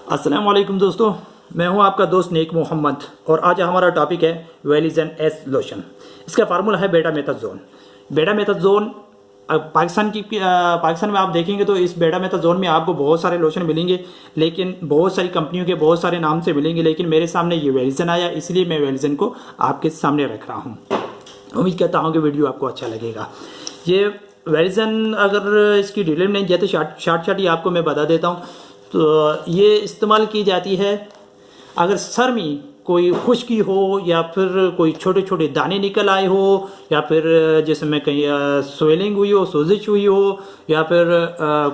अस्सलामु अलैकुम दोस्तों, मैं हूं आपका दोस्त नेक मोहम्मद और आज हमारा टॉपिक है वेलिसन एस लोशन। इसका फार्मूला है बेटामेथासोन। बेटामेथासोन पाकिस्तान में आप देखेंगे तो इस बेटामेथासोन में आपको बहुत सारे लोशन मिलेंगे, लेकिन बहुत सारी कंपनियों के बहुत सारे नाम से मिलेंगे। लेकिन मेरे सामने ये वेलिसन आया, इसलिए मैं वेलिसन को आपके सामने रख रहा हूँ। उम्मीद करता हूँ कि वीडियो आपको अच्छा लगेगा। ये वेलिसन अगर इसकी डिटेल नहीं दिया तो शार्ट ही आपको मैं बता देता हूँ। तो ये इस्तेमाल की जाती है अगर सर में कोई खुश्की हो या फिर कोई छोटे छोटे दाने निकल आए हो या फिर जिसमें कहीं स्वेलिंग हुई हो, सोजिश हुई हो या फिर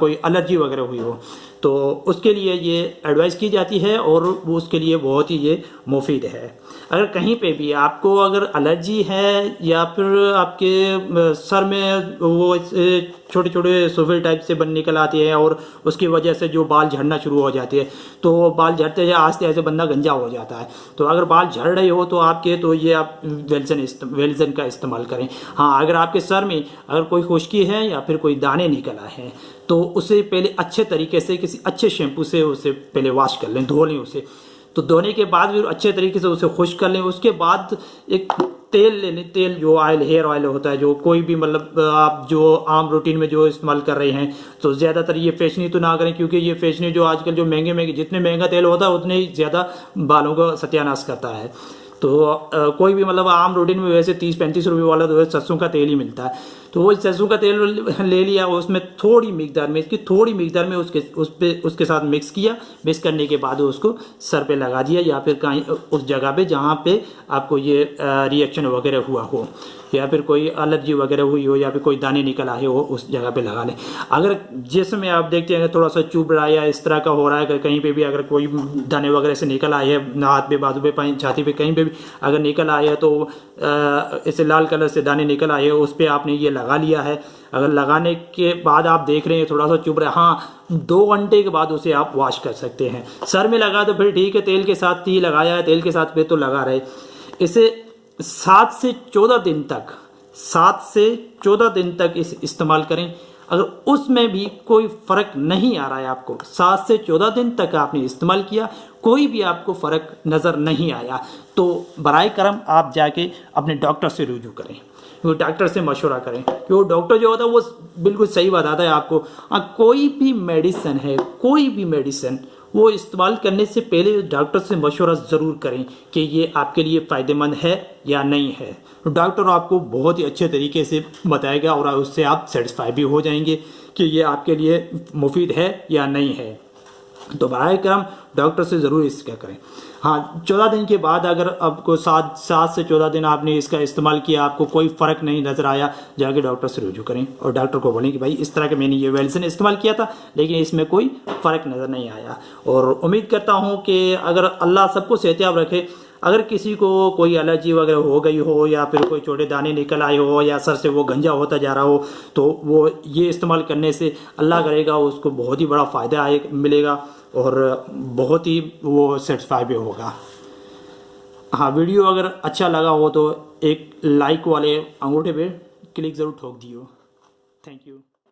कोई एलर्जी वगैरह हुई हो, तो उसके लिए ये एडवाइस की जाती है और वो उसके लिए बहुत ही ये मुफीद है। अगर कहीं पे भी आपको अगर एलर्जी है या फिर आपके सर में वो छोटे छोटे सोफे टाइप से बन निकल आती है और उसकी वजह से जो बाल झड़ना शुरू हो जाती है, तो बाल झड़ते जाए आस्ते आस्ते बंदा गंजा हो जाता है। तो अगर बाल झड़ रहे हो तो आपके तो ये आप वेलिसन का इस्तेमाल करें। हाँ, अगर आपके सर में अगर कोई खुश्की है या फिर कोई दाने निकल आए हैं तो उसे पहले अच्छे तरीके से किसी अच्छे शैम्पू से उसे पहले वॉश कर लें, धो लें उसे। तो धोने के बाद फिर अच्छे तरीके से उसे खुश्क कर लें। उसके बाद एक तेल ले लें, तेल जो ऑयल हेयर ऑयल होता है, जो कोई भी मतलब आप जो आम रूटीन में जो इस्तेमाल कर रहे हैं, तो ज़्यादातर ये फैशनी तो ना करें, क्योंकि ये फैशनी जो आजकल जो महंगे जितने महंगा तेल होता है उतने ही ज़्यादा बालों का सत्यानाश करता है। तो कोई भी मतलब आम रूटीन में वैसे 30-35 रुपये वाला तो सरसों का तेल ही मिलता है। तो वो सरसों का तेल ले लिया, उसमें थोड़ी मिकदार में उसके साथ मिक्स किया। मिक्स करने के बाद उसको सर पे लगा दिया या फिर कहीं उस जगह पे जहाँ पे आपको ये रिएक्शन वगैरह हुआ हो या फिर कोई एलर्जी वगैरह हुई हो या फिर कोई दाने निकल आए हो, उस जगह पे लगा लें। अगर जिसमें आप देखते हैं थोड़ा सा चुभ रहा है या इस तरह का हो रहा है, अगर कहीं पे भी अगर कोई दाने वगैरह से निकल आए है, हाथ पे, बाजू पे, छाती पे, कहीं पे भी अगर निकल आए है, तो ऐसे लाल कलर से दाने निकल आए हैं, उस पर आपने ये लगा लिया है। अगर लगाने के बाद आप देख रहे हैं थोड़ा सा चुभ रहा है, हाँ, 2 घंटे के बाद उसे आप वॉश कर सकते हैं। सर में लगा तो फिर ठीक है, तेल के साथ ही लगाया है, तेल के साथ पे तो लगा रहे। इसे 7 से 14 दिन तक इसे इस्तेमाल करें। अगर उसमें भी कोई फ़र्क नहीं आ रहा है आपको, 7 से 14 दिन तक आपने इस्तेमाल किया, कोई भी आपको फ़र्क नज़र नहीं आया, तो बराए करम आप जाके अपने डॉक्टर से रुजू करें, वो डॉक्टर से मशवरा करें, कि वो डॉक्टर जो होता है वो बिल्कुल सही बताता है आपको। कोई भी मेडिसिन वो इस्तेमाल करने से पहले डॉक्टर से मशवरा ज़रूर करें कि ये आपके लिए फ़ायदेमंद है या नहीं है। डॉक्टर आपको बहुत ही अच्छे तरीके से बताएगा और उससे आप सेटिस्फाई भी हो जाएंगे कि ये आपके लिए मुफीद है या नहीं है। तो बराए करम डॉक्टर से ज़रूर इसका करें। हाँ, 14 दिन के बाद अगर आपको 7 से 14 दिन आपने इसका इस्तेमाल किया, आपको कोई फ़र्क नहीं नज़र आया, जाके डॉक्टर से रुजू करें और डॉक्टर को बोलें कि भाई इस तरह के मैंने ये वेलिसन इस्तेमाल किया था लेकिन इसमें कोई फ़र्क नज़र नहीं आया। और उम्मीद करता हूँ कि अगर अल्लाह सबको सेहतियाब रखे, अगर किसी को कोई एलर्जी वगैरह हो गई हो या फिर कोई छोटे दाने निकल आए हो या सर से वो गंजा होता जा रहा हो, तो वो ये इस्तेमाल करने से अल्लाह करेगा उसको बहुत ही बड़ा फ़ायदा मिलेगा और बहुत ही वो सेटिस्फाई भी होगा। हाँ, वीडियो अगर अच्छा लगा हो तो एक लाइक वाले अंगूठे पे क्लिक ज़रूर ठोक दियो। Thank you.